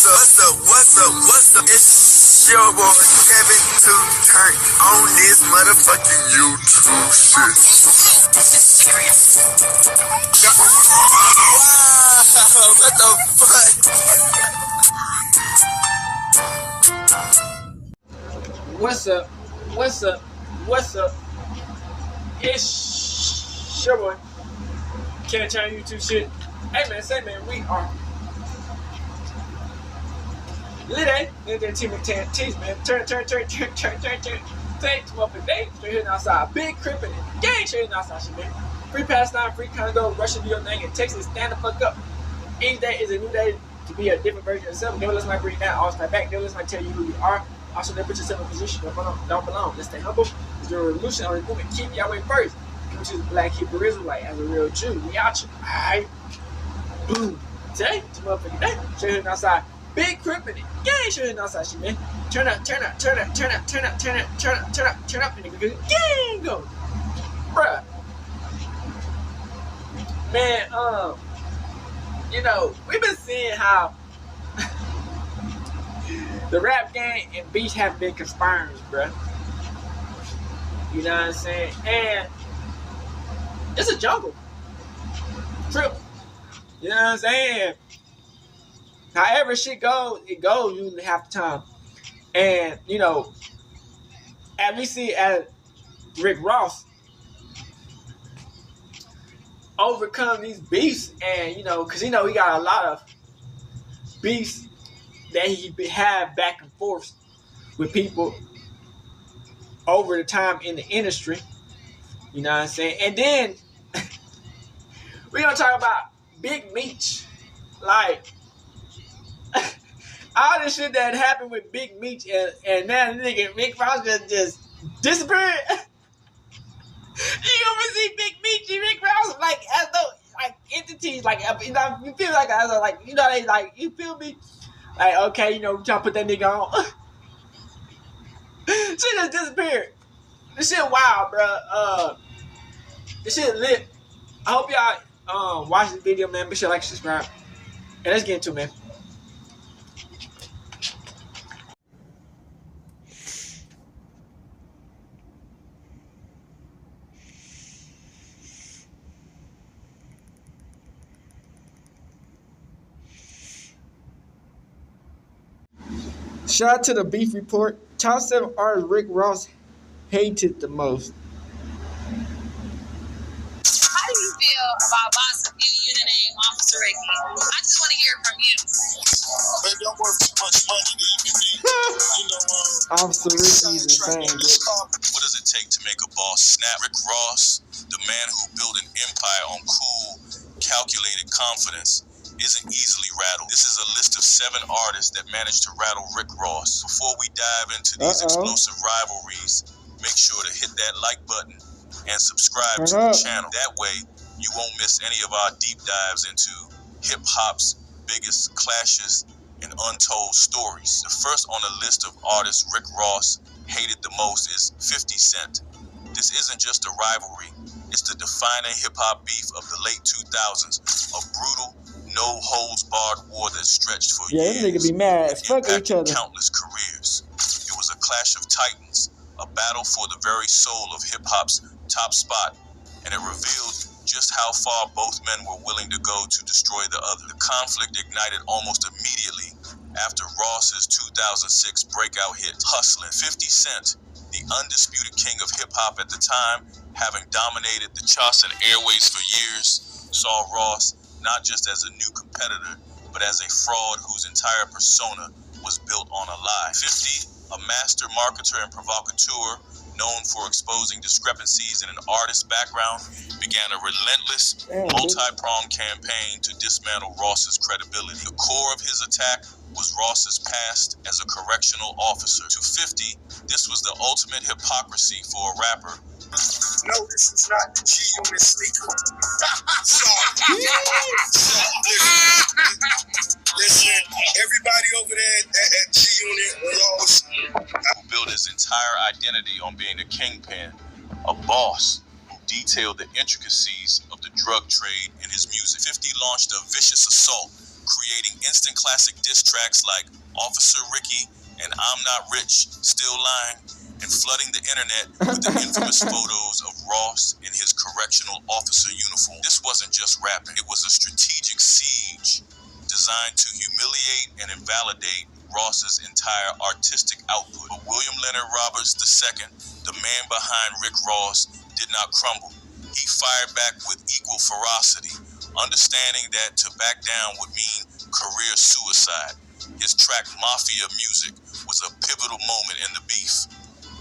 What's up? It's your boy Kevin to turn on this motherfucking YouTube shit. Wow, what the fuck? What's up? It's your boy Kevin turn YouTube shit. Hey man, we are Leadin team of 10 teams, man. Turn up a day. Straight hitting outside. Big crippin' it. Gang straight hitting outside shit, man. Free pastime, free condo, Russian do your thing, and Texas stand the fuck up. Each day is a new day to be a different version of yourself. Never let somebody bring you down. Always fight back. Never let somebody tell you who you are. Also, never put yourself in a position you don't belong. Let's stay humble. It's your revolution on the movement. Keep Yahweh first. Keep choose black Hebrew Israelite as a real Jew. We out you. Alright. Boom. Today, it's a motherfucking day. Straight hitting outside. Big crippin' it. Gang straight hitting outside shit, man. Turn up, and the gang go. Bruh. Man, we've been seeing how the rap game and Beach have been conspiring, bruh. You know what I'm saying? And it's a jungle. Trip. You know what I'm saying? However shit goes, it goes usually half the time. And, as we see as Rick Ross overcome these beefs and, because, he got a lot of beefs that he have back and forth with people over the time in the industry. You know what I'm saying? And then we're going to talk about Big Meech. Like, all this shit that happened with Big Meech and now the nigga Rick Ross just disappeared. You gonna see Big Meech and Rick Ross like as though like entities, like you feel like they like you feel me? Like okay, we trying to put that nigga on. Shit just disappeared. This shit wild, bro. This shit lit. I hope y'all watch this video, man. Be sure to like, subscribe, and let's get into it, man. Shout out to the beef report. Top 7 artist Rick Ross hated the most. How do you feel about boss giving you the name Officer Ricky? I just want to hear from you. They don't work too much money to even be, Officer Ricky is insane. What does it take to make a boss snap? Rick Ross, the man who built an empire on cool, calculated confidence, isn't easily rattled. This is a list of 7 artists that managed to rattle Rick Ross. Before we dive into these explosive rivalries, make sure to hit that like button and subscribe to the channel. That way, you won't miss any of our deep dives into hip-hop's biggest clashes and untold stories. The first on the list of artists Rick Ross hated the most is 50 Cent. This isn't just a rivalry. It's the defining hip-hop beef of the late 2000s, a brutal, no-holds-barred war that stretched for years. Yeah, nigga be mad. Fuck each other. Countless careers. It was a clash of titans, a battle for the very soul of hip-hop's top spot, and it revealed just how far both men were willing to go to destroy the other. The conflict ignited almost immediately after Ross's 2006 breakout hit, Hustlin'. 50 Cent, the undisputed king of hip-hop at the time, having dominated the charts and airways for years, saw Ross not just as a new competitor, but as a fraud whose entire persona was built on a lie. 50, a master marketer and provocateur known for exposing discrepancies in an artist's background, began a relentless, multi-pronged campaign to dismantle Ross's credibility. The core of his attack was Ross's past as a correctional officer. To 50, this was the ultimate hypocrisy for a rapper. No, this is not the G-Unit sneaker. Listen, everybody over there at G-Unit, who built his entire identity on being a kingpin, a boss who detailed the intricacies of the drug trade in his music. 50 launched a vicious assault creating instant classic diss tracks like Officer Ricky and I'm Not Rich, Still Lying, and flooding the internet with the infamous photos of Ross in his correctional officer uniform. This wasn't just rapping, it was a strategic siege designed to humiliate and invalidate Ross's entire artistic output. But William Leonard Roberts II, the man behind Rick Ross, did not crumble. He fired back with equal ferocity, understanding that to back down would mean career suicide. His track Mafia Music was a pivotal moment in the beef.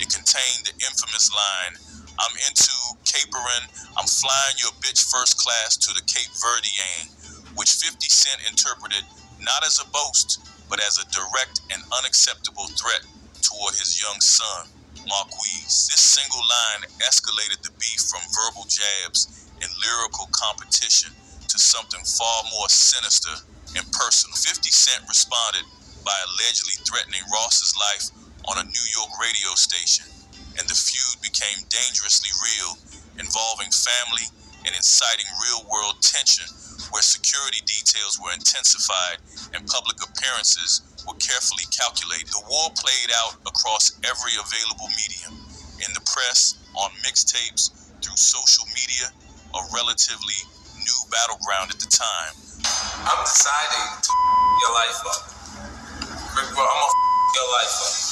It contained the infamous line, I'm into capering, I'm flying your bitch first class to the Cape Verdean, which 50 Cent interpreted not as a boast, but as a direct and unacceptable threat toward his young son, Marquise. This single line escalated the beef from verbal jabs and lyrical competition to something far more sinister and personal. 50 Cent responded by allegedly threatening Ross's life on a New York radio station, and the feud became dangerously real, involving family and inciting real-world tension where security details were intensified and public appearances were carefully calculated. The war played out across every available medium, in the press, on mixtapes, through social media, a relatively new battleground at the time. I'm deciding to your life up. Rick, bro, I'm gonna your life up.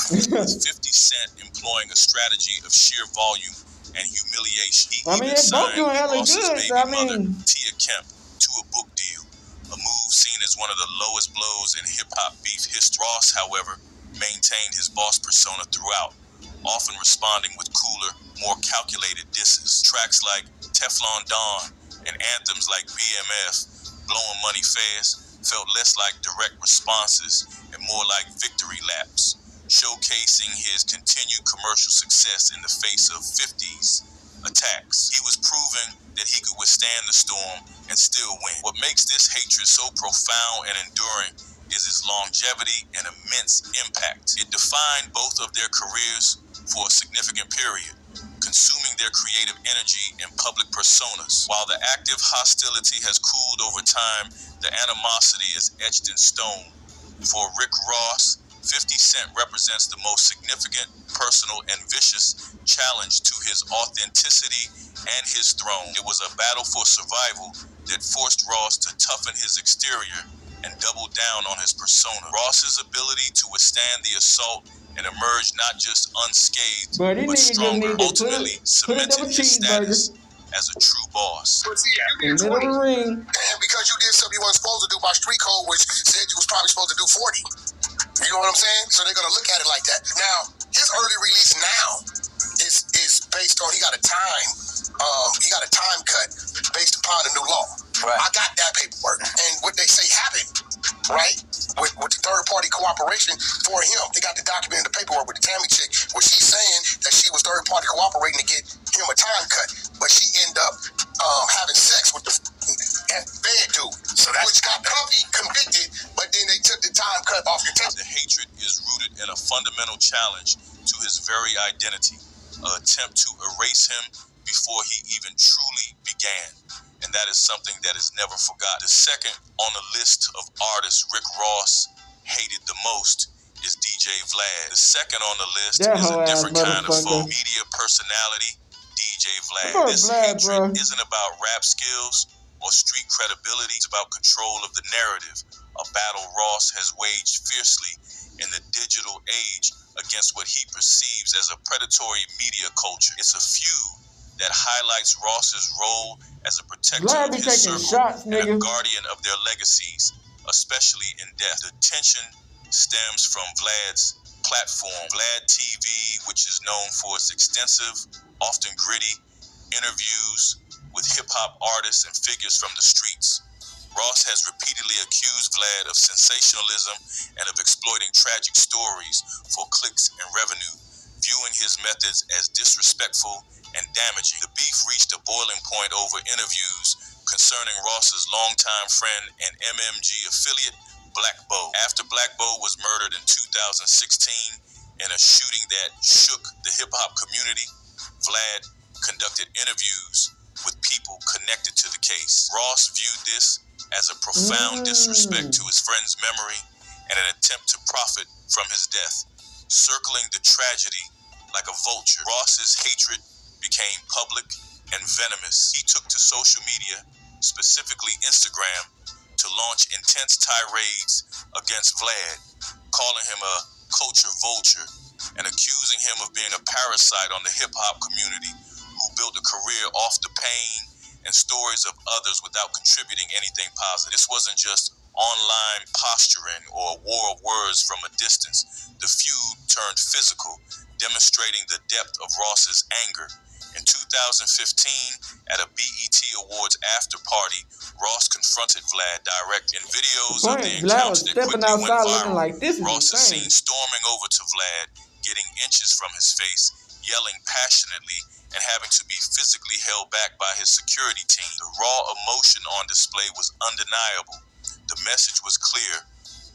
50 Cent employing a strategy of sheer volume and humiliation. He I mean, they both doing hella good. So I mean, Tia Kemp to a book deal, a move seen as one of the lowest blows in hip-hop beef history. Ross, however, maintained his boss persona throughout, often responding with cooler, more calculated disses. Tracks like Teflon Don and anthems like BMF, Blowing Money Fast, felt less like direct responses and more like victory laps, showcasing his continued commercial success in the face of 50s attacks. He was proving that he could withstand the storm and still win. What makes this hatred so profound and enduring is its longevity and immense impact. It defined both of their careers for a significant period, consuming their creative energy and public personas. While the active hostility has cooled over time, the animosity is etched in stone. For Rick Ross, 50 Cent represents the most significant, personal, and vicious challenge to his authenticity and his throne. It was a battle for survival that forced Ross to toughen his exterior and double down on his persona. Ross's ability to withstand the assault and emerge not just unscathed, but stronger, ultimately cemented his status as a true boss. in the middle of the ring. And because you did something you weren't supposed to do by street code, which said you was probably supposed to do 40. You know what I'm saying? So they're going to look at it like that. Now, his early release now is based on, he got a time cut based upon a new law. Right. I got that paperwork. And what they say happened, right, with the third-party cooperation for him, they got the document and the paperwork with the Tammy chick, where she's saying that she was third-party cooperating to get him a time cut, but she ended up having sex with the bad dude. So that's which got Puffy convicted, but then they took the time cut off your test. The hatred is rooted in a fundamental challenge to his very identity, an attempt to erase him before he even truly began. And that is something that is never forgotten. The second on the list of artists Rick Ross hated the most is DJ Vlad. The second on the list is a different kind of faux media personality, DJ Vlad. This hatred isn't about rap skills or street credibility. It's about control of the narrative, a battle Ross has waged fiercely in the digital age against what he perceives as a predatory media culture. It's a feud that highlights Ross's role as a protector of his circle and a guardian of their legacies, especially in death. The tension stems from Vlad's platform, Vlad TV, which is known for its extensive, often gritty interviews with hip-hop artists and figures from the streets. Ross has repeatedly accused Vlad of sensationalism and of exploiting tragic stories for clicks and revenue, viewing his methods as disrespectful and damaging. The beef reached a boiling point over interviews concerning Ross's longtime friend and MMG affiliate, Black Bo. After Black Bo was murdered in 2016 in a shooting that shook the hip-hop community, Vlad conducted interviews with people connected to the case. Ross viewed this as a profound disrespect to his friend's memory and an attempt to profit from his death. Circling the tragedy like a vulture, Ross's hatred became public and venomous. He took to social media, specifically Instagram, to launch intense tirades against Vlad, calling him a culture vulture and accusing him of being a parasite on the hip-hop community who built a career off the pain and stories of others without contributing anything positive. This wasn't just online posturing or a war of words from a distance. The feud turned physical, demonstrating the depth of Ross's anger. In 2015, at a BET Awards after party, Ross confronted Vlad directly. In videos of the encounter that quickly went viral, like, this is Ross is insane. seen storming over to Vlad, getting inches from his face, yelling passionately, and having to be physically held back by his security team. The raw emotion on display was undeniable. The message was clear.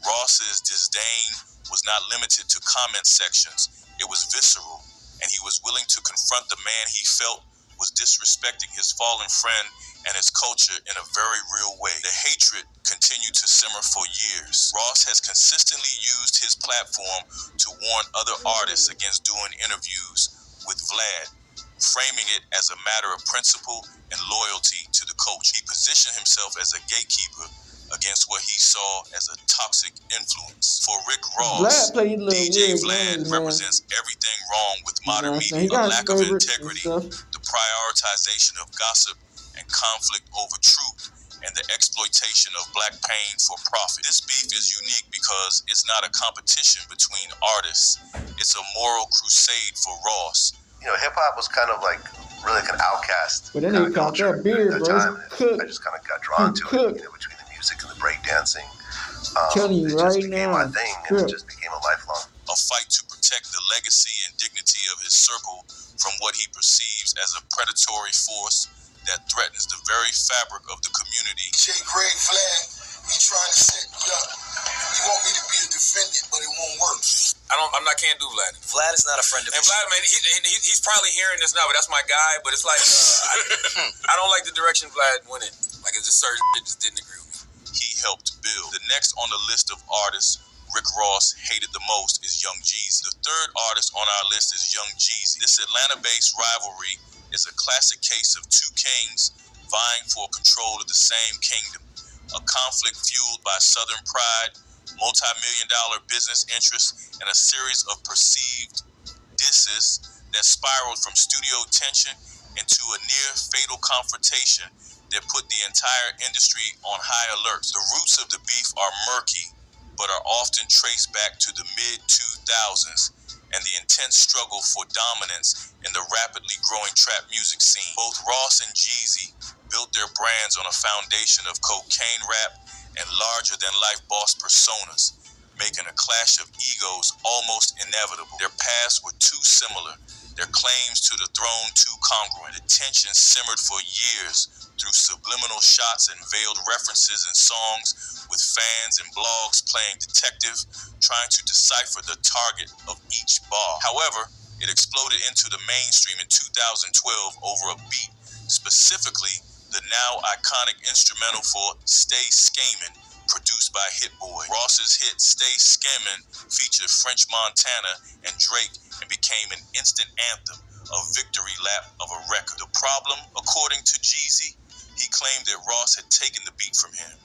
Ross's disdain was not limited to comment sections. It was visceral, and he was willing to confront the man he felt was disrespecting his fallen friend and his culture in a very real way. The hatred continued to simmer for years. Ross has consistently used his platform to warn other artists against doing interviews with Vlad, framing it as a matter of principle and loyalty to the culture. He positioned himself as a gatekeeper against what he saw as a toxic influence. For Rick Ross, DJ Vlad represents everything wrong with modern media, a lack of integrity, the prioritization of gossip and conflict over truth, and the exploitation of black pain for profit. This beef is unique because it's not a competition between artists. It's a moral crusade for Ross. You know, hip-hop was kind of like really like an outcast. But then they caught that beard, bro. I just kind of got drawn to it, you know, between the music and the breakdancing. Telling you it right just became now, my thing, and it just became a lifelong. A fight to protect the legacy and dignity of his circle from what he perceives as a predatory force that threatens the very fabric of the community. J. Greg Vlad, he trying to set me up. He want me to be a defendant, but it won't work. I can't do Vlad. Vlad is not a friend of And Vlad, man, he's probably hearing this now, but that's my guy. But it's like, I don't like the direction Vlad went in. Like, it's just certain shit just didn't agree with me. He helped build. The next on the list of artists Rick Ross hated the most is Young Jeezy. The third artist on our list is Young Jeezy. This Atlanta-based rivalry is a classic case of two kings vying for control of the same kingdom. A conflict fueled by Southern pride, multi-million-dollar business interests, and a series of perceived disses that spiraled from studio tension into a near-fatal confrontation that put the entire industry on high alert. The roots of the beef are murky, but are often traced back to the mid-2000s and the intense struggle for dominance in the rapidly growing trap music scene. Both Ross and Jeezy built their brands on a foundation of cocaine rap and larger-than-life boss personas, making a clash of egos almost inevitable. Their paths were too similar, their claims to the throne too congruent. The tension simmered for years through subliminal shots and veiled references in songs, with fans and blogs playing detective, trying to decipher the target of each bar. However, it exploded into the mainstream in 2012 over a beat, specifically the now iconic instrumental for Stay Skamin', produced by Hit Boy. Ross's hit Stay Skamin' featured French Montana and Drake and became an instant anthem, a victory lap of a record. The problem, according to Jeezy, he claimed that Ross had taken the beat from him.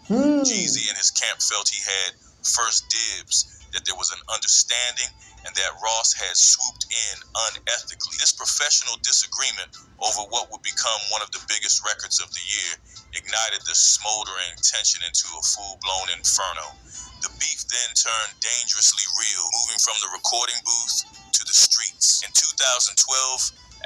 Jeezy and his camp felt he had first dibs, that there was an understanding, and that Ross had swooped in unethically. This professional disagreement over what would become one of the biggest records of the year ignited the smoldering tension into a full-blown inferno. The beef then turned dangerously real, moving from the recording booth to the streets. In 2012,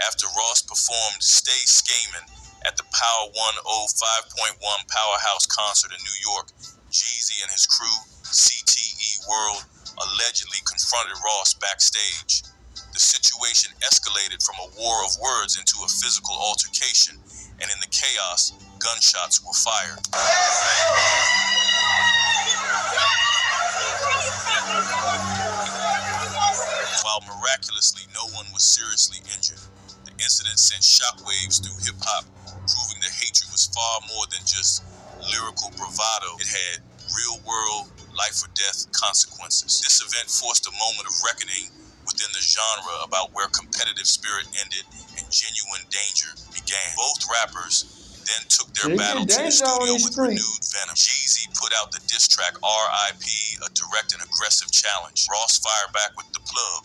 after Ross performed Stay Skamin' at the Power 105.1 Powerhouse concert in New York, Jeezy and his crew, CTE World, allegedly confronted Ross backstage. The situation escalated from a war of words into a physical altercation, and in the chaos, gunshots were fired. While miraculously no one was seriously injured, the incident sent shockwaves through hip-hop, proving the hatred was far more than just lyrical bravado. It had real-world, life-or-death consequences. This event forced a moment of reckoning within the genre about where competitive spirit ended and genuine danger began. Both rappers then took their battle to the studio with renewed venom. Jeezy put out the diss track R.I.P., a direct and aggressive challenge. Ross fired back with The Plug,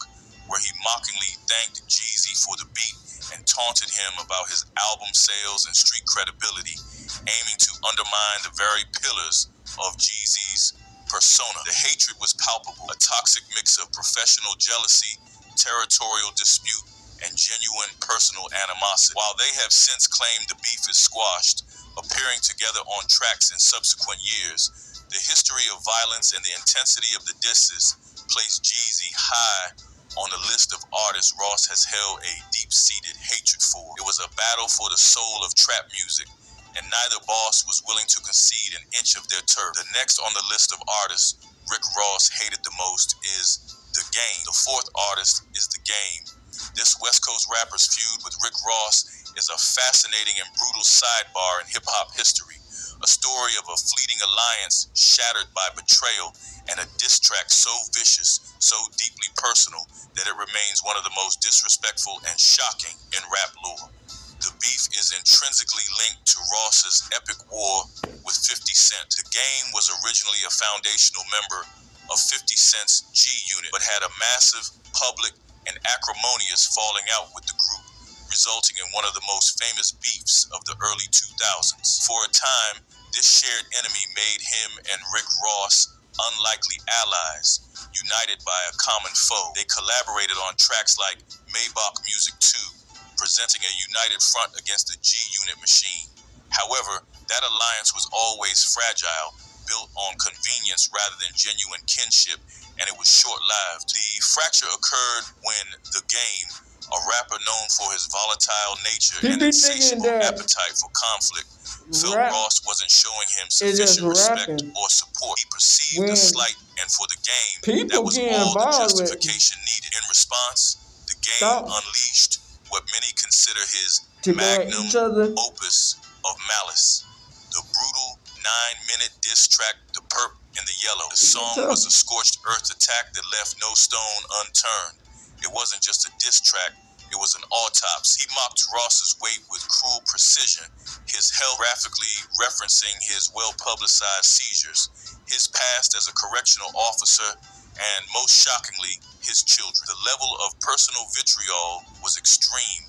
where he mockingly thanked Jeezy for the beat and taunted him about his album sales and street credibility, aiming to undermine the very pillars of Jeezy's persona. The hatred was palpable, a toxic mix of professional jealousy, territorial dispute, and genuine personal animosity. While they have since claimed the beef is squashed, appearing together on tracks in subsequent years, the history of violence and the intensity of the disses placed Jeezy high on the list of artists Ross has held a deep-seated hatred for. It was a battle for the soul of trap music, and neither boss was willing to concede an inch of their turf. The next on the list of artists Rick Ross hated the most is The Game. The fourth artist is The Game. This West Coast rapper's feud with Rick Ross is a fascinating and brutal sidebar in hip-hop history, a story of a fleeting alliance shattered by betrayal and a diss track so vicious, so deeply personal, that it remains one of the most disrespectful and shocking in rap lore. The beef is intrinsically linked to Ross's epic war with 50 Cent. The Game was originally a foundational member of 50 Cent's G Unit, but had a massive, public, and acrimonious falling out with the group, resulting in one of the most famous beefs of the early 2000s. For a time, this shared enemy made him and Rick Ross unlikely allies, united by a common foe. They collaborated on tracks like Maybach Music 2, presenting a united front against the G Unit machine. However, that alliance was always fragile, built on convenience rather than genuine kinship, and it was short-lived. The fracture occurred when The Game, a rapper known for his volatile nature and insatiable appetite for conflict, felt Ross wasn't showing him sufficient respect or support. He perceived the slight, and for The Game, that was all the justification needed. In response, The Game unleashed what many consider his magnum opus of malice. The brutal 9-minute diss track, The Perp and the Yellow. The song was a scorched earth attack that left no stone unturned. It wasn't just a diss track, it was an autopsy. He mocked Ross's weight with cruel precision, his health graphically referencing his well-publicized seizures, his past as a correctional officer, and most shockingly, his children. The level of personal vitriol was extreme,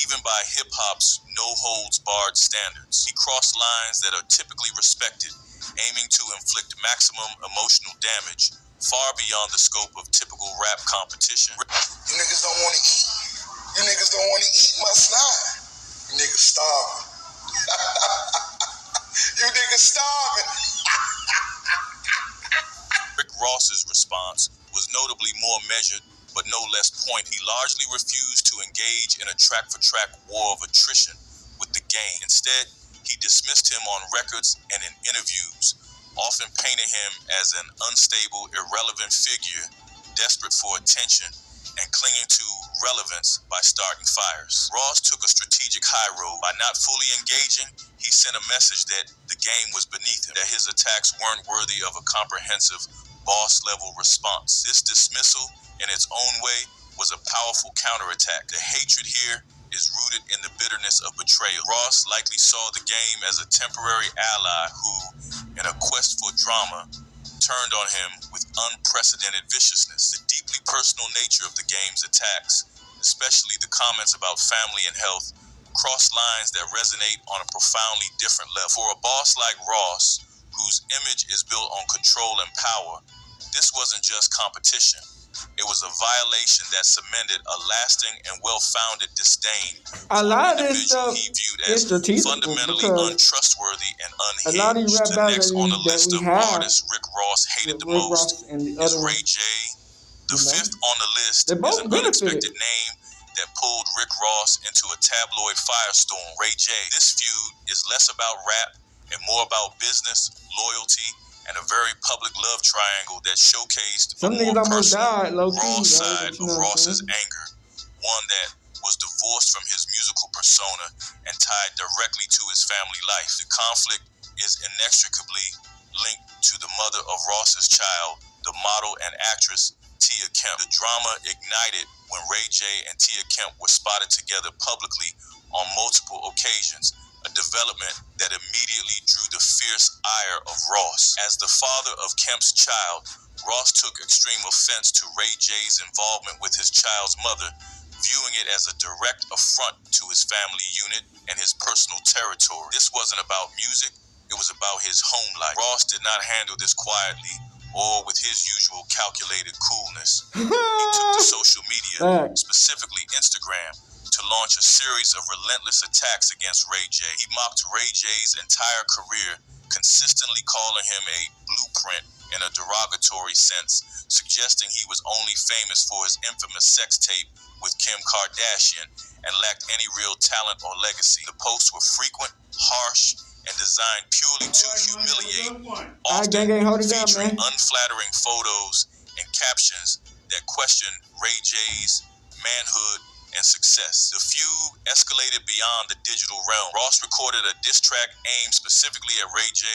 even by hip-hop's no-holds-barred standards. He crossed lines that are typically respected, aiming to inflict maximum emotional damage, far beyond the scope of typical rap competition. You niggas don't want to eat? You niggas don't want to eat? Must not. You niggas starving. You niggas starving. Rick Ross's response was notably more measured, but no less pointed. He largely refused to engage in a track-for-track war of attrition with The Game. Instead, he dismissed him on records and in interviews, often painting him as an unstable, irrelevant figure, desperate for attention and clinging to relevance by starting fires. Ross took a strategic high road. By not fully engaging, he sent a message that The Game was beneath him, that his attacks weren't worthy of a comprehensive, boss-level response. This dismissal, in its own way, was a powerful counterattack. The hatred here is rooted in the bitterness of betrayal. Ross likely saw The Game as a temporary ally who, in a quest for drama, turned on him with unprecedented viciousness. The deeply personal nature of The Game's attacks, especially the comments about family and health, cross lines that resonate on a profoundly different level. For a boss like Ross, whose image is built on control and power, this wasn't just competition. It was a violation that cemented a lasting and well-founded disdain for an individual he viewed as fundamentally untrustworthy and unhinged. The next on the list of artists Rick Ross hated the most is Ray J. The fifth on the list is an unexpected name that pulled Rick Ross into a tabloid firestorm. Ray J. This feud is less about rap and more about business, loyalty, and a very public love triangle that showcased the more personal, raw side of Ross's anger, one that was divorced from his musical persona and tied directly to his family life. The conflict is inextricably linked to the mother of Ross's child, the model and actress Tia Kemp. The drama ignited when Ray J and Tia Kemp were spotted together publicly on multiple occasions, a development that immediately drew the fierce ire of Ross. As the father of Kemp's child, Ross took extreme offense to Ray J's involvement with his child's mother, viewing it as a direct affront to his family unit and his personal territory. This wasn't about music, it was about his home life. Ross did not handle this quietly or with his usual calculated coolness. He took to social media, specifically Instagram, to launch a series of relentless attacks against Ray J. He mocked Ray J's entire career, consistently calling him a blueprint in a derogatory sense, suggesting he was only famous for his infamous sex tape with Kim Kardashian and lacked any real talent or legacy. The posts were frequent, harsh, and designed purely to humiliate, often featuring unflattering photos and captions that questioned Ray J's manhood and success. The feud escalated beyond the digital realm. Ross recorded a diss track aimed specifically at Ray J,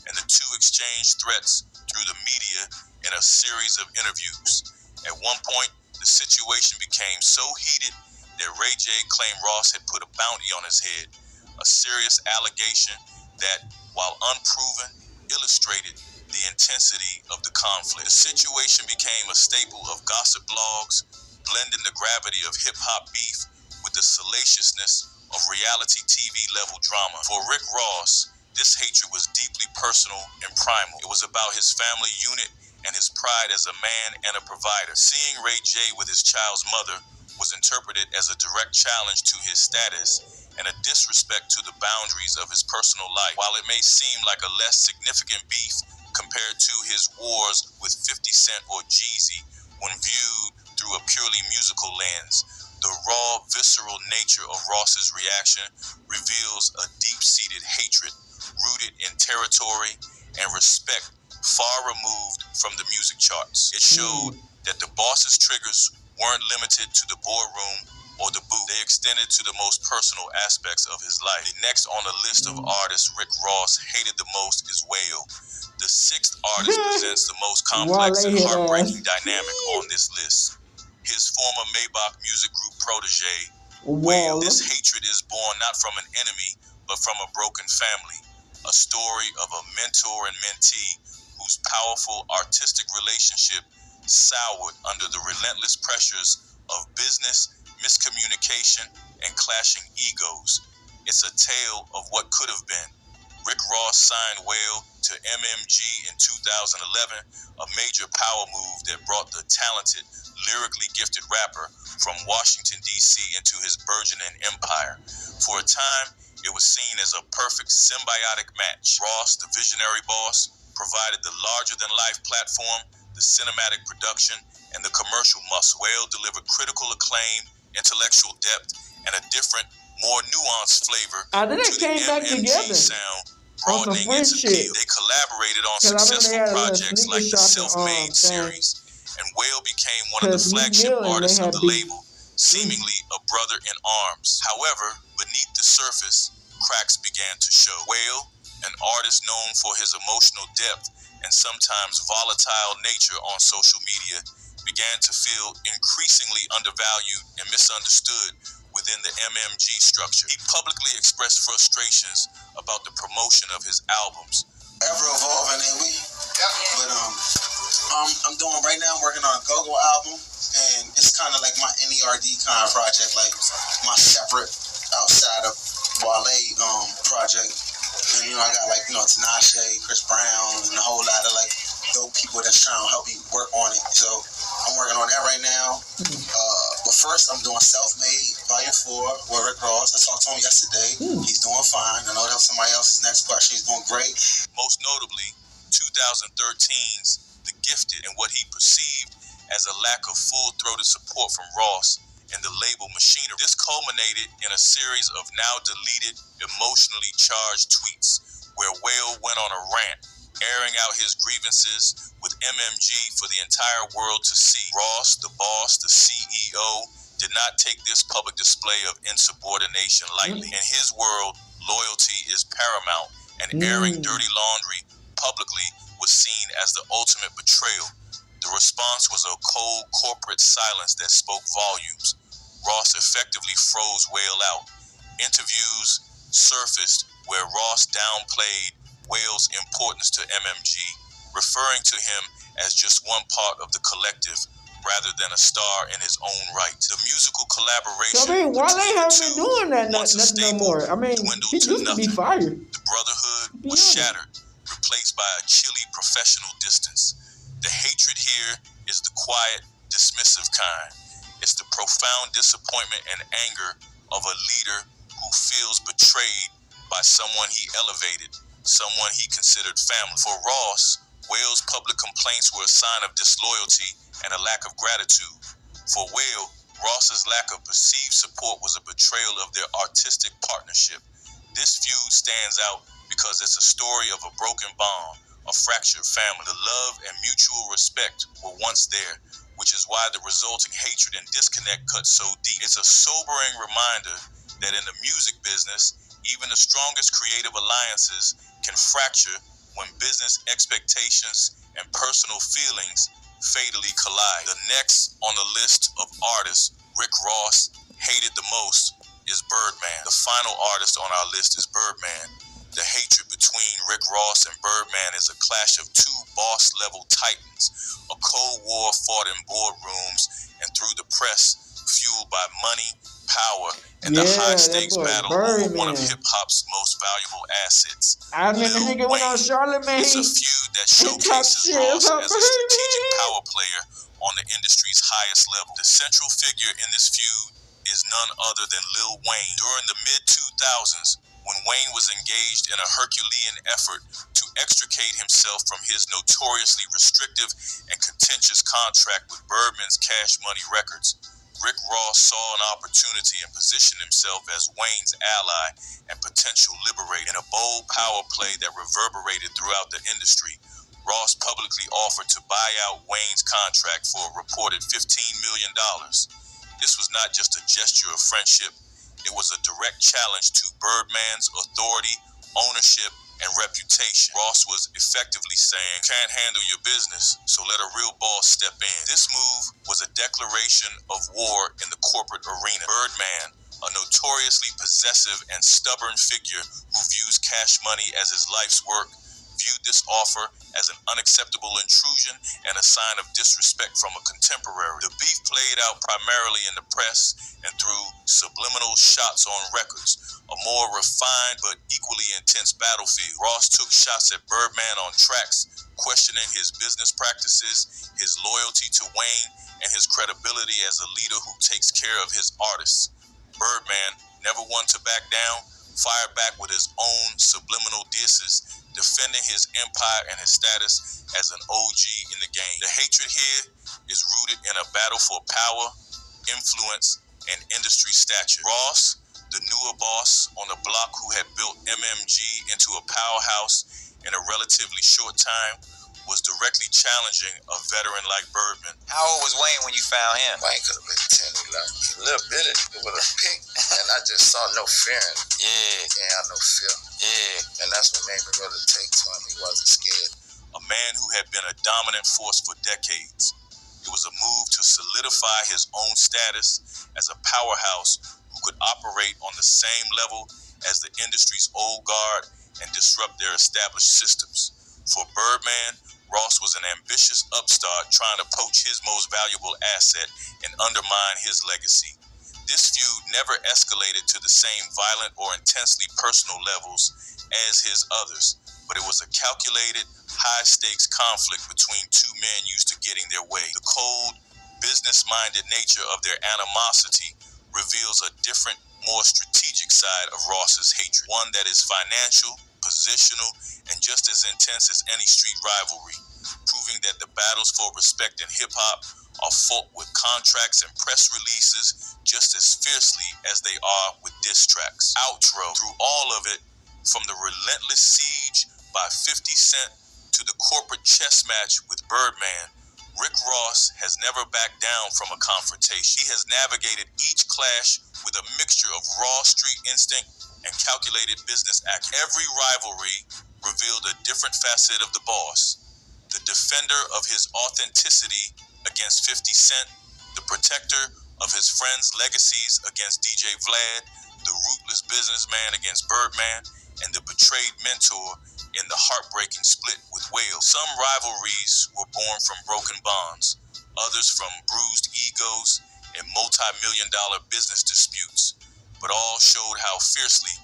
and the two exchanged threats through the media in a series of interviews. At one point, the situation became so heated that Ray J claimed Ross had put a bounty on his head, a serious allegation that, while unproven, illustrated the intensity of the conflict. The situation became a staple of gossip blogs, blending the gravity of hip-hop beef with the salaciousness of reality TV-level drama. For Rick Ross, this hatred was deeply personal and primal. It was about his family unit and his pride as a man and a provider. Seeing Ray J with his child's mother was interpreted as a direct challenge to his status and a disrespect to the boundaries of his personal life. While it may seem like a less significant beef compared to his wars with 50 Cent or Jeezy, when viewed through a purely musical lens, the raw, visceral nature of Ross's reaction reveals a deep-seated hatred rooted in territory and respect far removed from the music charts. It showed that the boss's triggers weren't limited to the boardroom or the booth. They extended to the most personal aspects of his life. Next on the list of artists Rick Ross hated the most is Whale. The sixth artist presents the most complex and heartbreaking dynamic on this list. His former Maybach music group protege, Whale. This hatred is born not from an enemy, but from a broken family. A story of a mentor and mentee whose powerful artistic relationship soured under the relentless pressures of business, miscommunication, and clashing egos. It's a tale of what could have been. Rick Ross signed Whale to MMG in 2011, a major power move that brought the talented, lyrically gifted rapper from Washington, D.C. into his burgeoning empire. For a time, it was seen as a perfect symbiotic match. Ross, the visionary boss, provided the larger-than-life platform, the cinematic production, and the commercial muscle. Whale delivered critical acclaim, intellectual depth, and a different, more nuanced flavor to the MMG sound, broadening its appeal. They collaborated on successful projects like the Self-Made series, and Whale became one of the flagship artists of the label, seemingly a brother in arms. However, beneath the surface, cracks began to show. Whale, an artist known for his emotional depth and sometimes volatile nature on social media, began to feel increasingly undervalued and misunderstood within the MMG structure. He publicly expressed frustrations about the promotion of his albums. Ever evolving, ain't we? But I'm doing right now. I'm working on a go-go album, and it's kind of like my NERD kind of project, like my separate outside of Wale project. And I got Tinashe, Chris Brown, and a whole lot of dope people that's trying to help me work on it. So I'm working on that right now. But first, I'm doing Self-Made Volume 4 with Rick Ross. I talked to him yesterday. He's doing fine. I know that was somebody else's next question. He's doing great. Most notably, 2013's The Gifted, and what he perceived as a lack of full-throated support from Ross and the label machinery. This culminated in a series of now-deleted, emotionally charged tweets where Whale went on a rant, airing out his grievances with MMG for the entire world to see. Ross, the boss, the CEO, did not take this public display of insubordination lightly. In his world, loyalty is paramount, and airing dirty laundry publicly was seen as the ultimate betrayal. The response was a cold corporate silence that spoke volumes. Ross effectively froze Whale out. Interviews surfaced where Ross downplayed Whale's importance to MMG, referring to him as just one part of the collective rather than a star in his own right. The musical collaboration So, I mean, Wale haven't been doing that once a nothing no staple, more. I mean, dwindled he to used to be nothing. fire. The brotherhood Be was honest. shattered, replaced by a chilly professional distance. The hatred here is the quiet, dismissive kind. It's the profound disappointment and anger of a leader who feels betrayed by someone he elevated, someone he considered family. For Ross, Whale's public complaints were a sign of disloyalty and a lack of gratitude. For Whale, Ross's lack of perceived support was a betrayal of their artistic partnership. This feud stands out because it's a story of a broken bond, a fractured family. The love and mutual respect were once there, which is why the resulting hatred and disconnect cut so deep. It's a sobering reminder that in the music business, even the strongest creative alliances can fracture when business expectations and personal feelings fatally collide. The next on the list of artists Rick Ross hated the most is Birdman. The final artist on our list is Birdman. The hatred between Rick Ross and Birdman is a clash of two boss-level titans, a cold war fought in boardrooms and through the press, fueled by money, power, and the high-stakes battle over one of hip-hop's most valuable assets. I remember nigga went on Charlemagne. It's a feud that showcases Ross as a strategic power player on the industry's highest level. The central figure in this feud is none other than Lil Wayne. During the mid-2000s, when Wayne was engaged in a Herculean effort to extricate himself from his notoriously restrictive and contentious contract with Birdman's Cash Money Records, Rick Ross saw an opportunity and positioned himself as Wayne's ally and potential liberator. In a bold power play that reverberated throughout the industry, Ross publicly offered to buy out Wayne's contract for a reported $15 million. This was not just a gesture of friendship, it was a direct challenge to Birdman's authority, ownership, and reputation. Ross was effectively saying, "Can't handle your business, so let a real boss step in." This move was a declaration of war in the corporate arena. Birdman, a notoriously possessive and stubborn figure who views Cash Money as his life's work, viewed this offer as an unacceptable intrusion and a sign of disrespect from a contemporary. The beef played out primarily in the press and through subliminal shots on records, a more refined but equally intense battlefield. Ross took shots at Birdman on tracks, questioning his business practices, his loyalty to Wayne, and his credibility as a leader who takes care of his artists. Birdman, never one to back down, fired back with his own subliminal disses, defending his empire and his status as an OG in the game. The hatred here is rooted in a battle for power, influence, and industry stature. Ross, the newer boss on the block who had built MMG into a powerhouse in a relatively short time, was directly challenging a veteran like Birdman. How old was Wayne when you found him? Wayne could have been 10, 11. A little bit with a pick, and I just saw no fear in him. Yeah. He ain't had no fear. Yeah. And that's what made me really take to him. He wasn't scared. A man who had been a dominant force for decades. It was a move to solidify his own status as a powerhouse who could operate on the same level as the industry's old guard and disrupt their established systems. For Birdman, Ross was an ambitious upstart trying to poach his most valuable asset and undermine his legacy. This feud never escalated to the same violent or intensely personal levels as his others, but it was a calculated, high-stakes conflict between two men used to getting their way. The cold, business-minded nature of their animosity reveals a different, more strategic side of Ross's hatred, one that is financial, positional, and just as intense as any street rivalry, proving that the battles for respect in hip-hop are fought with contracts and press releases just as fiercely as they are with diss tracks. Outro. Through all of it, from the relentless siege by 50 Cent to the corporate chess match with Birdman, Rick Ross has never backed down from a confrontation. He has navigated each clash with a mixture of raw street instinct and calculated business acumen. Every rivalry revealed a different facet of the boss. The defender of his authenticity against 50 Cent, the protector of his friends' legacies against DJ Vlad, the ruthless businessman against Birdman, and the betrayed mentor in the heartbreaking split with Wales. Some rivalries were born from broken bonds, others from bruised egos and multi-million-dollar business disputes, but all showed how fiercely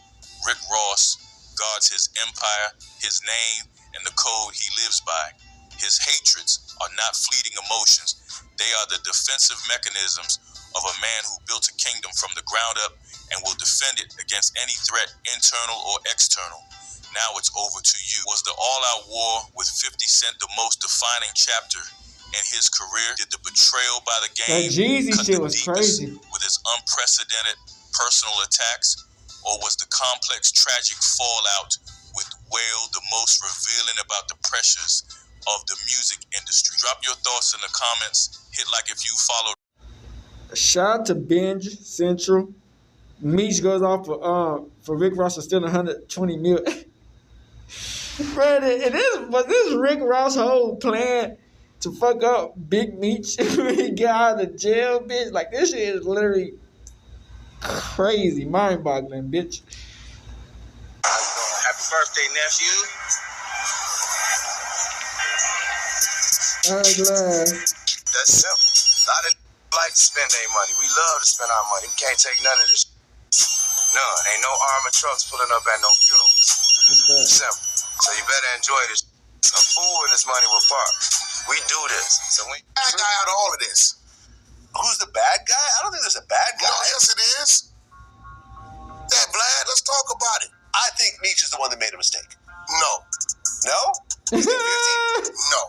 Rick Ross guards his empire, his name, and the code he lives by. His hatreds are not fleeting emotions. They are the defensive mechanisms of a man who built a kingdom from the ground up and will defend it against any threat, internal or external. Now it's over to you. Was the all-out war with 50 Cent the most defining chapter in his career? Did the betrayal by the game That Jeezy cut shit the was deepest crazy with its unprecedented personal attacks? Or was the complex, tragic fallout with Whale the most revealing about the pressures of the music industry? Drop your thoughts in the comments. Hit like if you followed. Shout out to Binge Central. Meech goes off for Rick Ross for stealing 120 million. Bro, was this Rick Ross' whole plan to fuck up Big Meech when he got out of jail, bitch? Like, this shit is literally crazy, mind-boggling, bitch. Happy birthday, nephew. I'm glad. That's simple. A lot of like to spend their money. We love to spend our money. We can't take none of this. None. Ain't no armored trucks pulling up at no funerals. Simple. So you better enjoy this. A fool and his money will park. We do this. So we bad guy out of all of this. Who's the bad guy? I don't think there's a bad guy. No, yes it is. That Vlad, let's talk about it. I think Meech is the one that made a mistake. No. No? No.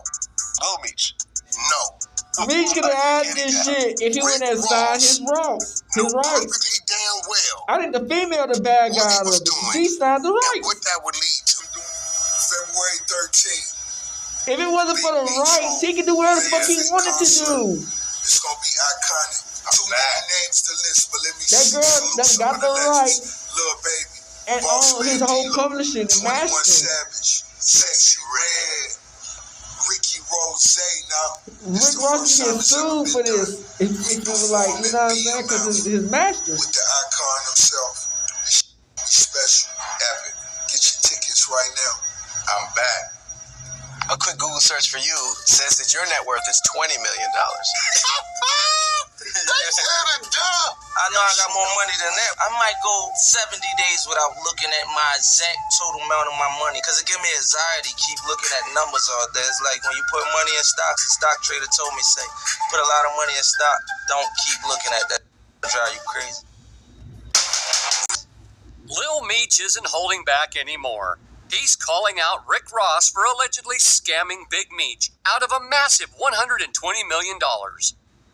Lil Meech. No. Meech could have had this shit if he went and signed his rights. Perfectly damn well. I think the female the bad guy out of it. She signed the And rights. what that would lead to. February 13th. If it wasn't for the rights, he could do whatever the fuck he wanted to do. It's gonna be iconic. Too many names to list, but let me That girl that got the rights Lil Baby. and his whole publishing and 21 mastering. Savage. Sexy Red. Ricky Rose now. Rick Ross can get sued for this if it was like, you know what I'm saying? Because his master. With the icon himself. Special. Epic. Get your tickets right now. I'm back. A quick Google search for you says that your net worth is $20 million. I know I got more money than that. I might go 70 days without looking at my exact total amount of my money because it gives me anxiety keep looking at numbers all day. It's like when you put money in stocks, the stock trader told me, say, put a lot of money in stock, don't keep looking at that. It'll drive you crazy. Lil Meech isn't holding back anymore. He's calling out Rick Ross for allegedly scamming Big Meech out of a massive $120 million.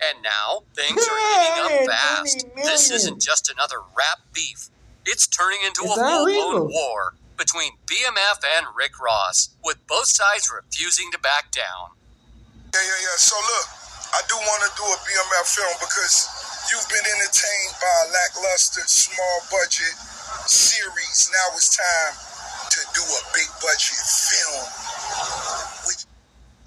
And now, things are heating up fast. This isn't just another rap beef. It's turning into a full-blown war between BMF and Rick Ross, with both sides refusing to back down. Yeah. So look, I do want to do a BMF film because you've been entertained by a lackluster, small-budget series. Now it's time to do a big-budget film.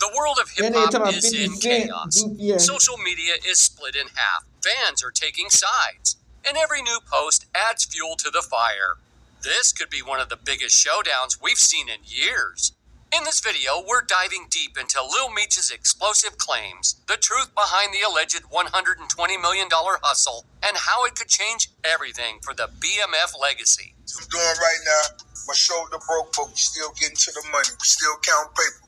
The world of hip-hop is in chaos. Social media is split in half. Fans are taking sides. And every new post adds fuel to the fire. This could be one of the biggest showdowns we've seen in years. In this video, we're diving deep into Lil Meech's explosive claims, the truth behind the alleged $120 million hustle, and how it could change everything for the BMF legacy. I'm doing right now, my shoulder broke, but we still getting to the money. We still count paper.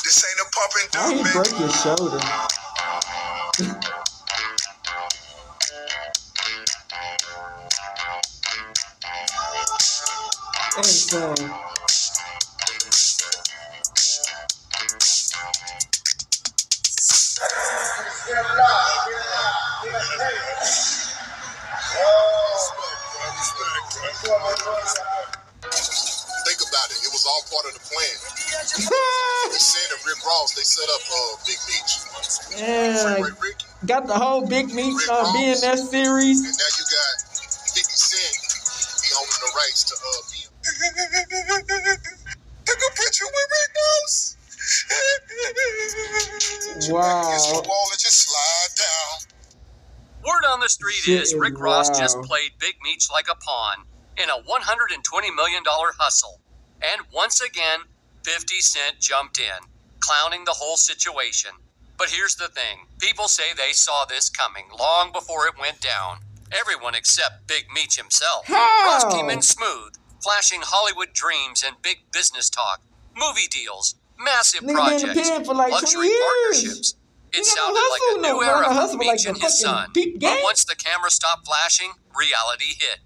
This ain't a pump and dump, man. Why he break his shoulder? Insane. Think about it. It was all part of the plan. Said that Rick Ross, they set up Big Meech. Yeah, got the whole Big Meech being that series. And now you got 50 Cent. He owning the rights to Took a picture with Rick Ross. Wow. Against the wall and just slide down. Word on the street is Rick Ross just played Big Meech like a pawn in a $120 million hustle. And once again, 50 Cent jumped in, clowning the whole situation. But here's the thing. People say they saw this coming long before it went down. Everyone except Big Meech himself. Ross came in smooth, flashing Hollywood dreams and big business talk, movie deals, massive projects, luxury partnerships. It sounded like a new era for Meech and his son. But once the camera stopped flashing, reality hit.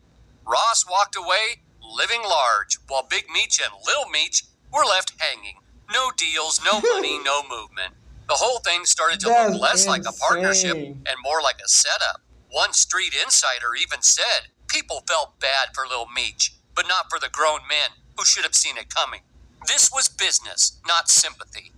Ross walked away, living large, while Big Meech and Lil Meech were left hanging. No deals, no money, no movement. The whole thing started to look less like a partnership and more like a setup. One street insider even said people felt bad for Lil Meech, but not for the grown men who should have seen it coming. This was business, not sympathy.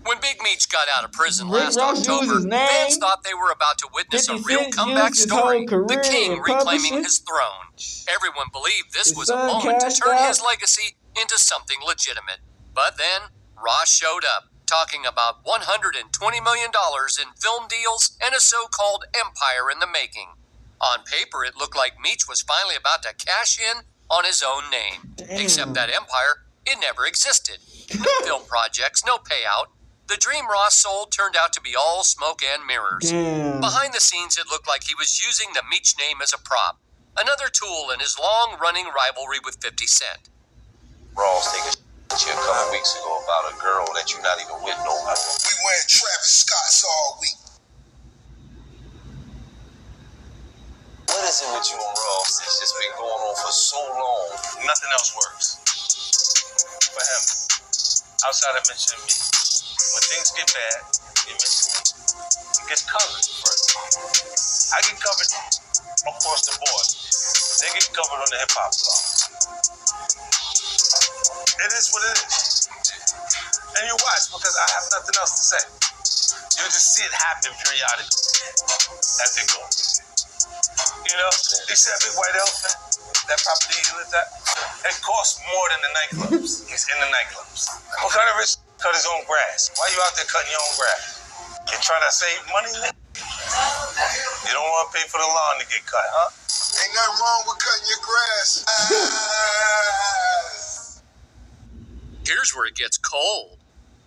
When Big Meech got out of prison last October, fans thought they were about to witness a real comeback story, the king reclaiming his throne. Everyone believed this was a moment to turn his legacy into something legitimate. But then, Ross showed up, talking about $120 million in film deals and a so-called empire in the making. On paper, it looked like Meech was finally about to cash in on his own name. Except that empire, it never existed. No film projects, no payout. The dream Ross sold turned out to be all smoke and mirrors. Behind the scenes, it looked like he was using the Meech name as a prop, another tool in his long-running rivalry with 50 Cent. Ross taking shit a couple weeks ago about a girl that you're not even with no more. We wearing Travis Scott's all week. What is it with you and Ross? It's just been going on for so long. Nothing else works for him outside of mentioning me. When things get bad, he mentions me. He gets covered first. I get covered across the board. They get covered on the hip hop blog. It is what it is. And you watch because I have nothing else to say. You just see it happen periodically as it goes. You know, you see that big white elephant, that property he lived at? It costs more than the nightclubs. He's in the nightclubs. What kind of rich cut his own grass? Why you out there cutting your own grass? You trying to save money? You don't want to pay for the lawn to get cut, huh? Ain't nothing wrong with cutting your grass. Here's where it gets cold.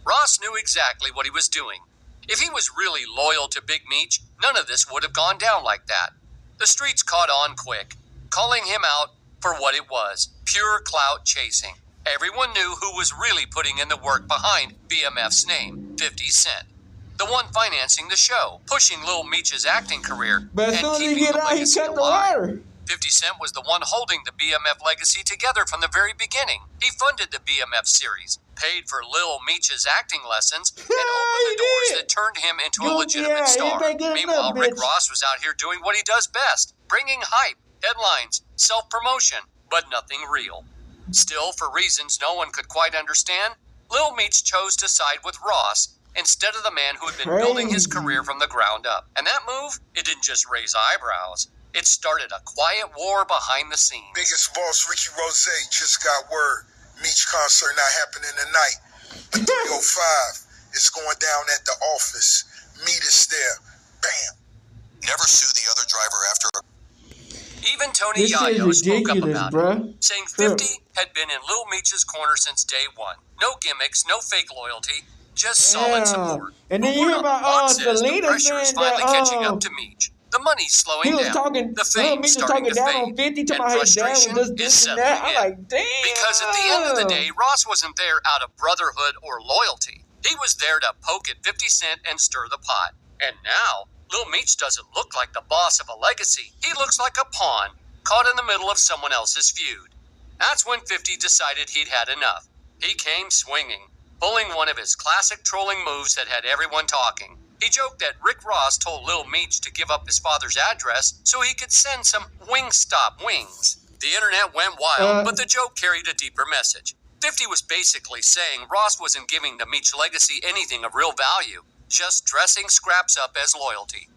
Ross knew exactly what he was doing. If he was really loyal to Big Meech, none of this would have gone down like that. The streets caught on quick, calling him out for what it was, pure clout chasing. Everyone knew who was really putting in the work behind BMF's name, 50 Cent. The one financing the show, pushing Lil Meech's acting career, and keeping the legacy alive. 50 Cent was the one holding the BMF legacy together from the very beginning. He funded the BMF series, paid for Lil Meech's acting lessons, and opened the doors that turned him into a legitimate star. Meanwhile, Rick Ross was out here doing what he does best, bringing hype, headlines, self-promotion, but nothing real. Still, for reasons no one could quite understand, Lil Meech chose to side with Ross instead of the man who had been building his career from the ground up. And that move, it didn't just raise eyebrows. It started a quiet war behind the scenes. Biggest boss Ricky Rose just got word. Meech concert not happening tonight. But 305 is going down at the office. Meet us there. Bam. Never sue the other driver after a... Even Tony Yayo spoke up about it, saying 50 had been in Lil Meech's corner since day one. No gimmicks, no fake loyalty, just solid support. And then you hear about the pressure is finally catching up to Meech. The money's slowing down. The fame starting to fade. And frustration is settling in. I'm like, damn. Because at the end of the day, Ross wasn't there out of brotherhood or loyalty. He was there to poke at 50 Cent and stir the pot. And now, Lil Meech doesn't look like the boss of a legacy. He looks like a pawn, caught in the middle of someone else's feud. That's when 50 decided he'd had enough. He came swinging, pulling one of his classic trolling moves that had everyone talking. He joked that Rick Ross told Lil Meech to give up his father's address so he could send some Wingstop wings. The internet went wild, but the joke carried a deeper message. 50 was basically saying Ross wasn't giving the Meech legacy anything of real value, just dressing scraps up as loyalty.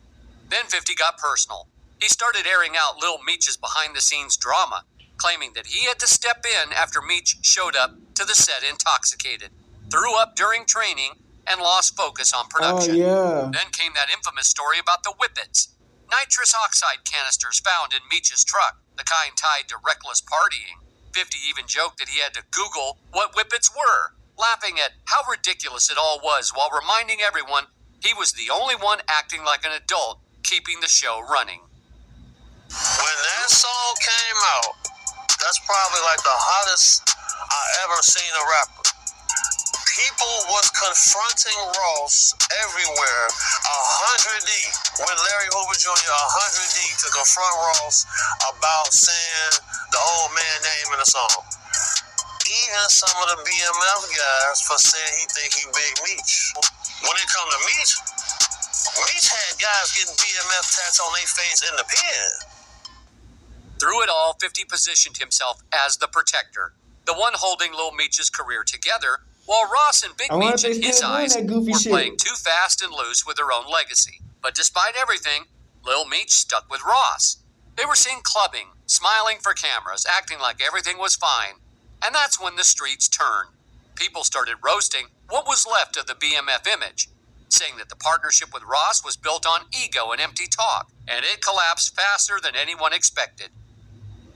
Then 50 got personal. He started airing out Lil Meech's behind-the-scenes drama, claiming that he had to step in after Meech showed up to the set intoxicated, threw up during training, and lost focus on production. Then came that infamous story about the whippets. Nitrous oxide canisters found in Meech's truck, the kind tied to reckless partying. 50 even joked that he had to Google what whippets were, laughing at how ridiculous it all was while reminding everyone he was the only one acting like an adult keeping the show running. When that song came out, that's probably like the hottest I ever seen a rapper. People was confronting Ross everywhere, 100 deep. When Larry Hoover Jr. 100 deep to confront Ross about saying the old man name in the song. Even some of the BMF guys for saying he think he Big Meech. When it come to Meech, Meech had guys getting BMF tats on their face in the pen. Through it all, 50 positioned himself as the protector, the one holding Lil Meech's career together, while Ross and Big Meech, in his eyes, were playing too fast and loose with their own legacy. But despite everything, Lil Meech stuck with Ross. They were seen clubbing, smiling for cameras, acting like everything was fine. And that's when the streets turned. People started roasting what was left of the BMF image, saying that the partnership with Ross was built on ego and empty talk, and it collapsed faster than anyone expected.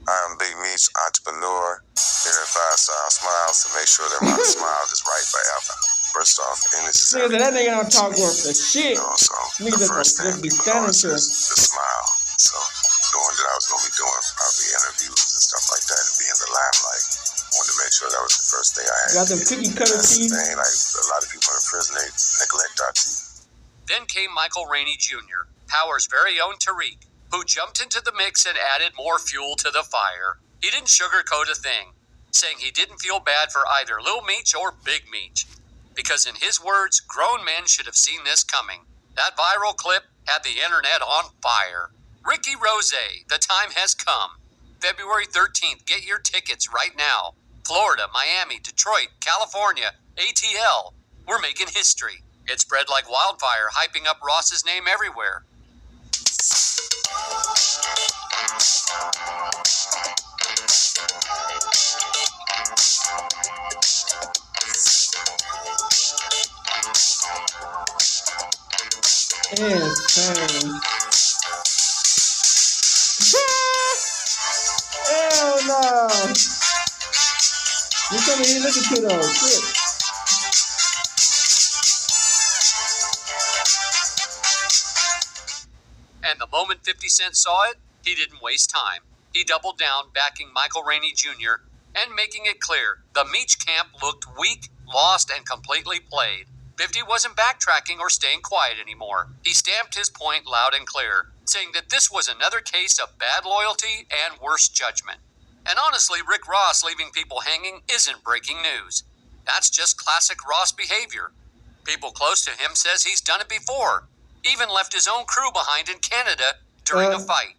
I'm Big Meech, entrepreneur, here at Five Star Smiles to make sure that my smile is right forever. First off, and it's that nigga don't talk worth the shit. So the first thing people noticed is the smile. So knowing that I was going to be doing probably interviews and stuff like that and be in the limelight, I wanted to make sure that was the first thing I had. Got them cookie cutter teeth. Like a lot of people in prison, they neglect our teeth. Then came Michael Rainey Jr., Power's very own Tariq, who jumped into the mix and added more fuel to the fire. He didn't sugarcoat a thing, saying he didn't feel bad for either Lil Meech or Big Meech, because in his words, grown men should have seen this coming. That viral clip had the internet on fire. Ricky Rose, the time has come. February 13th, get your tickets right now. Florida, Miami, Detroit, California, ATL. We're making history. It spread like wildfire, hyping up Ross's name everywhere. Hell no! You told me you listen to those. Shit. And the moment 50 Cent saw it, he didn't waste time. He doubled down, backing Michael Rainey Jr. and making it clear the Meech camp looked weak, lost, and completely played. 50 wasn't backtracking or staying quiet anymore. He stamped his point loud and clear, saying that this was another case of bad loyalty and worse judgment. And honestly, Rick Ross leaving people hanging isn't breaking news. That's just classic Ross behavior. People close to him says he's done it before. Even left his own crew behind in Canada during a fight,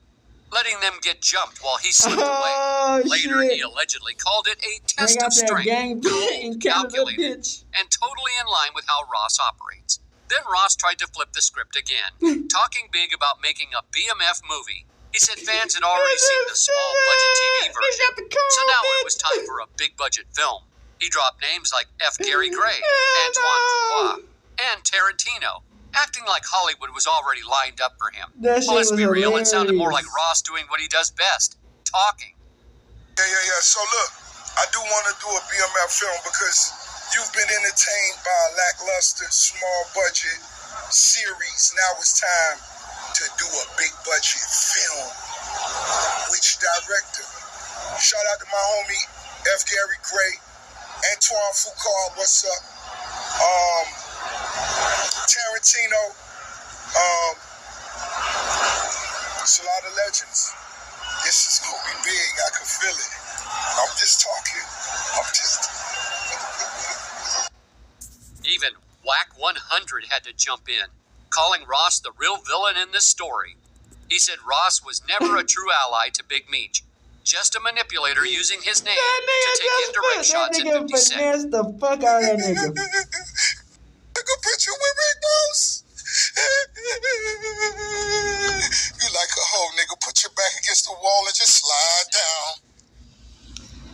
letting them get jumped while he slipped away. Later, he allegedly called it a test of strength, cool, calculated, and totally in line with how Ross operates. Then Ross tried to flip the script again, talking big about making a BMF movie. He said fans had already seen the small-budget TV version, so now it was time for a big-budget film. He dropped names like F. Gary Gray, Antoine Fuqua, and Tarantino, acting like Hollywood was already lined up for him. Well, let's be real, it sounded more like Ross doing what he does best, talking. Yeah. So look, I do want to do a BMF film because you've been entertained by a lackluster, small-budget series. Now it's time to do a big-budget film. Which director? Shout out to my homie, F. Gary Gray, Antoine Fuqua, what's up? Tarantino, it's a lot of legends. This is gonna be big, I can feel it. I'm just talking. Even Whack 100 had to jump in, calling Ross the real villain in this story. He said Ross was never a true ally to Big Meech, just a manipulator using his name That nigga to take indirect shots at 50 Cent. finessed the fuck out of that nigga. Took a picture with Rick Ross. You like a hoe, nigga. Put your back against the wall and just slide down.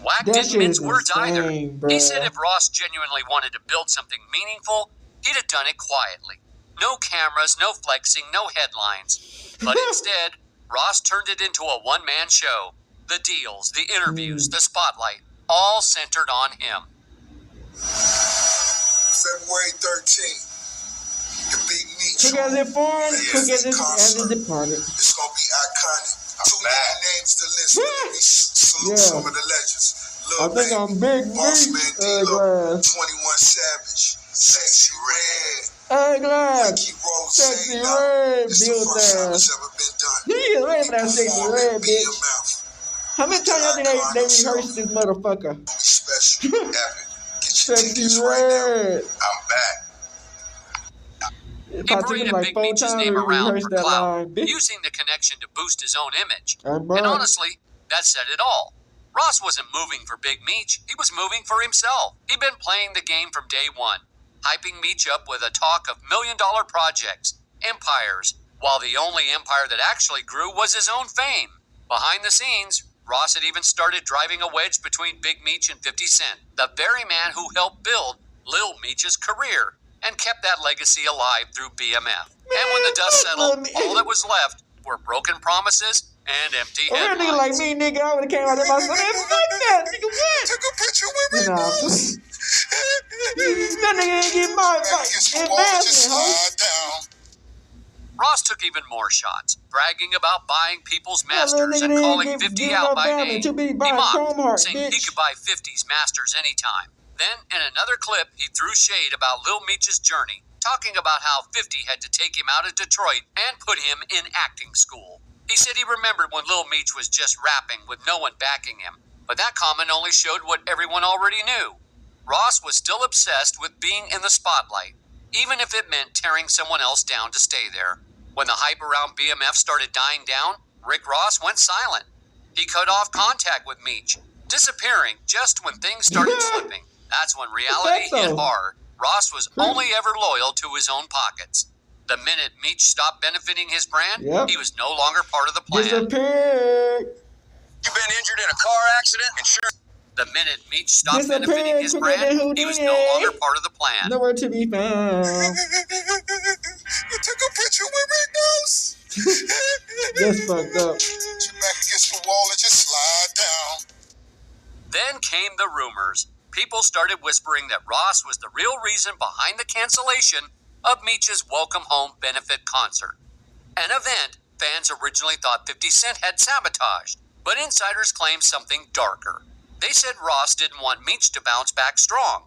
Wack That didn't shit mince is words either. insane, He bruh. said if Ross genuinely wanted to build something meaningful, he'd have done it quietly. No cameras, no flexing, no headlines. But instead, Ross turned it into a one-man show. The deals, the interviews, the spotlight, all centered on him. February 13th, the Big Meech. Quick as it formed, quick as it departed. It's gonna be iconic. Too many names to list. Let me salute some of the legends. I think I'm Big Boss Man Meech. D-Lo, 21 Savage, Sexy Red, Glass. Ricky Rose. Sexy Red, It's the built first time there. it's ever been done. He is ready for that Sexy Red, bitch. BMF. How many times y'all think they rehearsed this motherfucker? Special, epic. Get your Sexy tickets right Red. now. I'm back. He It probably took paraded him like Big 4 Meech's times name to around rehearse for that clout, line. Bitch. using the connection to boost his own image. I'm And back. honestly, that said it all. Ross wasn't moving for Big Meech, he was moving for himself. He'd been playing the game from day one, hyping Meech up with a talk of million-dollar projects, empires, while the only empire that actually grew was his own fame. Behind the scenes, Ross had even started driving a wedge between Big Meech and 50 Cent, the very man who helped build Lil Meech's career and kept that legacy alive through BMF. And when the dust settled, all that was left were broken promises and empty A real nigga like headlines. me, nigga, I would've came out there myself. Man, fuck that, nigga, what? Took a picture with Rick Nah, Ross. that nigga ain't get my Against the wall and just advancement, ho. slide down. Ross took even more shots, bragging about buying people's That little masters nigga and didn't calling give 50 no out by damn name. until he He buy a Chrome mocked, Heart, saying he bitch. could buy 50's masters anytime. Then, in another clip, he threw shade about Lil Meech's journey, talking about how 50 had to take him out of Detroit and put him in acting school. He said he remembered when Lil Meech was just rapping with no one backing him, but that comment only showed what everyone already knew. Ross was still obsessed with being in the spotlight, even if it meant tearing someone else down to stay there. When the hype around BMF started dying down, Rick Ross went silent. He cut off contact with Meech, disappearing just when things started slipping. That's when reality hit hard. Ross was only ever loyal to his own pockets. The minute Meech stopped benefiting his brand, he was no longer part of the plan. Disappeared. You been injured in a car accident? Insurance. The minute Meech stopped benefiting his brand, he was no longer part of the plan. Nowhere to be found. You took a picture with Rick Ross. That's fucked up. Put your back against the wall and just slide down. Then came the rumors. People started whispering that Ross was the real reason behind the cancellation of Meech's Welcome Home benefit concert. An event fans originally thought 50 Cent had sabotaged, but insiders claimed something darker. They said Ross didn't want Meech to bounce back strong.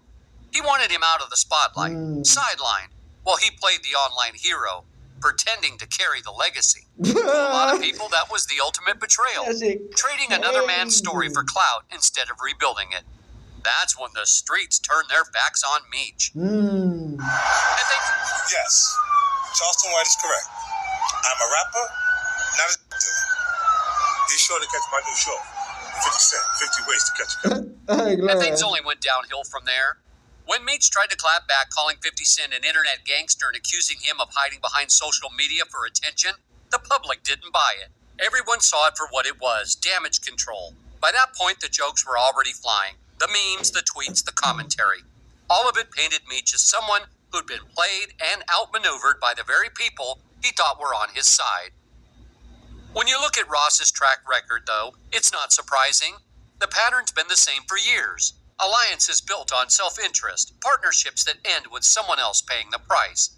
He wanted him out of the spotlight, sidelined, while he played the online hero, pretending to carry the legacy. To a lot of people, that was the ultimate betrayal, trading another man's story for clout instead of rebuilding it. That's when the streets turned their backs on Meech. And they... Yes, Charleston White is correct. I'm a rapper, not a dealer. Be sure to catch my new show, 50 Cent, 50 Ways to Catch a Killer. And things only went downhill from there. When Meech tried to clap back, calling 50 Cent an internet gangster and accusing him of hiding behind social media for attention, the public didn't buy it. Everyone saw it for what it was, damage control. By that point, the jokes were already flying. The memes, the tweets, the commentary. All of it painted Meech as someone who'd been played and outmaneuvered by the very people he thought were on his side. When you look at Ross's track record, though, it's not surprising. The pattern's been the same for years. Alliances built on self-interest, partnerships that end with someone else paying the price.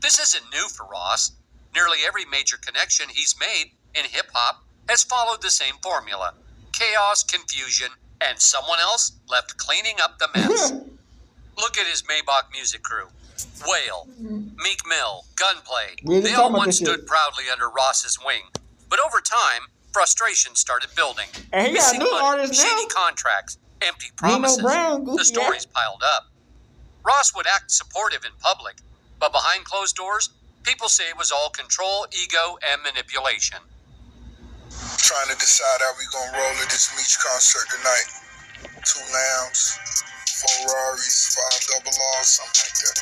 This isn't new for Ross. Nearly every major connection he's made in hip-hop has followed the same formula. Chaos, confusion, and someone else left cleaning up the mess. Look at his Maybach music crew. Whale, Meek Mill, Gunplay. They all once stood proudly under Ross's wing. But over time, frustration started building. And he got new artists now. Shady contracts, empty promises. The stories piled up. Ross would act supportive in public, but behind closed doors, people say it was all control, ego, and manipulation. Trying to decide how we gonna roll at this Meech concert tonight. 2 lambs, 4 Raris, 5 double R's, something like that.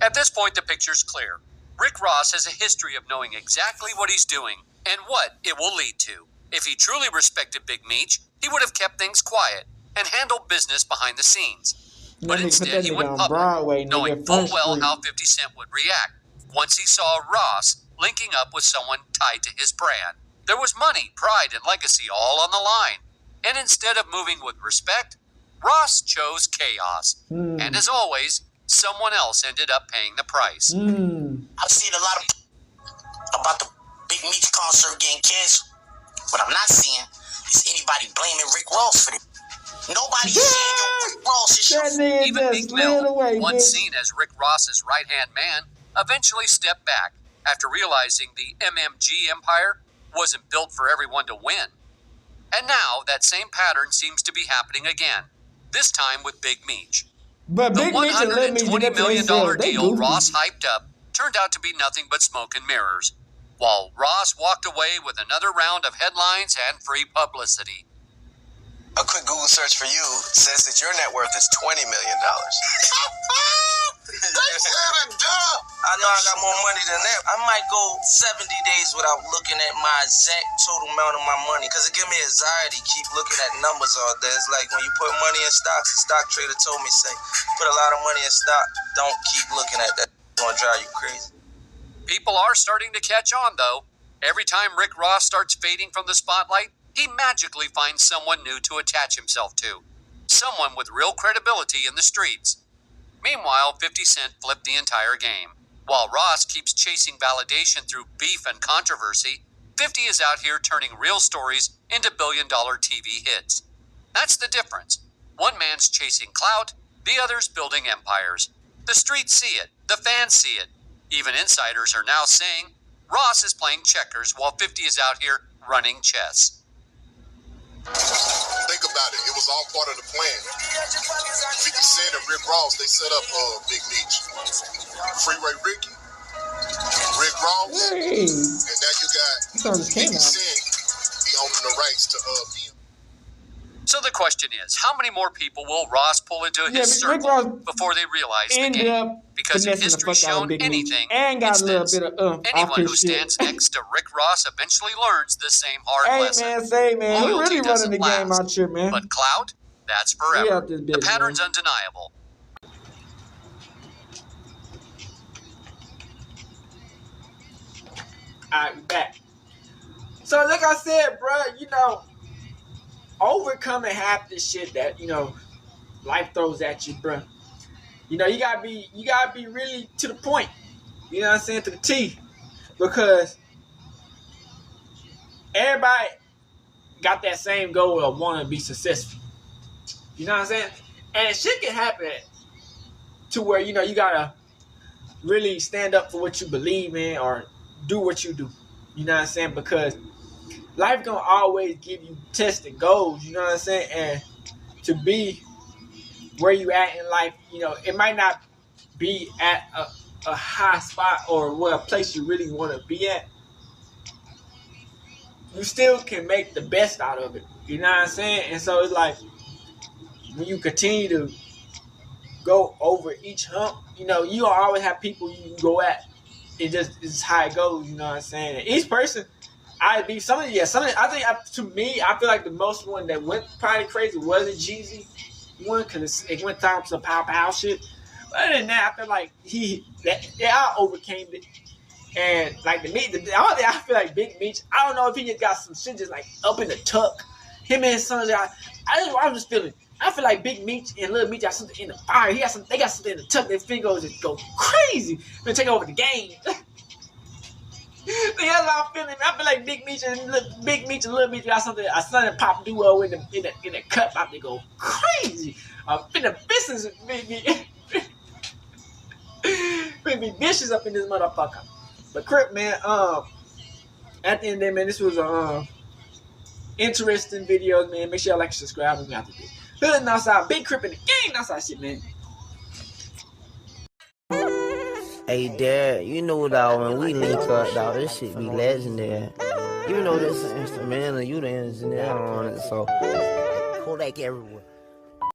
At this point, the picture's clear. Rick Ross has a history of knowing exactly what he's doing and what it will lead to. If he truly respected Big Meech, he would have kept things quiet and handled business behind the scenes. But instead, he went public, knowing full well how 50 Cent would react once he saw Ross linking up with someone tied to his brand. There was money, pride, and legacy all on the line. And instead of moving with respect, Ross chose chaos. And as always, someone else ended up paying the price. I've seen a lot about the Big Meech concert getting canceled. What I'm not seeing is anybody blaming Rick Ross for it. Nobody's saying Rick Ross is Even Big Mill, once seen as Rick Ross's right-hand man, eventually stepped back after realizing the MMG empire wasn't built for everyone to win. And now that same pattern seems to be happening again, this time with Big Meech. But The Big Meech $120 million deal Ross hyped up turned out to be nothing but smoke and mirrors, while Ross walked away with another round of headlines and free publicity. A quick Google search for you says that your net worth is $20 million. They said it, duh. I know I got more money than that. I might go 70 days without looking at my exact total amount of my money because it gives me anxiety keep looking at numbers all day. It's like when you put money in stocks, the stock trader told me, say, put a lot of money in stock, don't keep looking at that. It's going to drive you crazy. People are starting to catch on, though. Every time Rick Ross starts fading from the spotlight, he magically finds someone new to attach himself to. Someone with real credibility in the streets. Meanwhile, 50 Cent flipped the entire game. While Ross keeps chasing validation through beef and controversy, 50 is out here turning real stories into billion-dollar TV hits. That's the difference. One man's chasing clout, the other's building empires. The streets see it, the fans see it. Even insiders are now saying Ross is playing checkers while 50 is out here running chess. Think about it. It was all part of the plan. 50 Cent and Rick Ross, they set up Big Meech. Freeway Ricky, Rick Ross, and now you got 50 Cent. He owning the rights to be. So the question is, how many more people will Ross pull into his circle before they realize the game? Because if history's shown anything, it's this. Anyone who stands next to Rick Ross eventually learns the same hard lesson. Loyalty doesn't last, but clout, that's forever. The pattern's undeniable. Alright, we back. So like I said, bro, overcoming half the shit that, life throws at you, bro. You gotta be really to the point. You know what I'm saying? To the T. Because everybody got that same goal of wanting to be successful. You know what I'm saying? And shit can happen to where, you gotta really stand up for what you believe in or do what you do. You know what I'm saying? Because life gonna always give you tested goals, you know what I'm saying? And to be where you at in life, it might not be at a high spot or a place you really want to be at. You still can make the best out of it, you know what I'm saying? And so it's like, when you continue to go over each hump, you always have people you can go at. It's how it goes, you know what I'm saying? And each person, I think to me, I feel like the most one that went probably crazy was a Jeezy one because it went down to some pow shit. But other than that, I feel like I overcame it. And like I feel like Big Meech, I don't know if he just got some shit just like up in the tuck. Him and his sons, I'm just feeling. I feel like Big Meech and Lil Meech got something in the fire. They got something in the tuck. Their fingers just go crazy. They're take over the game. That's how I'm feeling. I feel like Big Meech and Lil Meech got something, a son and pop duo in the cut about to go crazy. In the business, be vicious up in this motherfucker. But Crip, man, at the end of the day, man, this was a interesting video, man. Make sure y'all like and subscribe. We got to do. Hood outside, Big Crip in the game outside shit, man. Hey, Dad, you know, dawg, when we link up, dawg, this shit be legendary. You know this instrumental, you the engineer on it, so Kodak everywhere.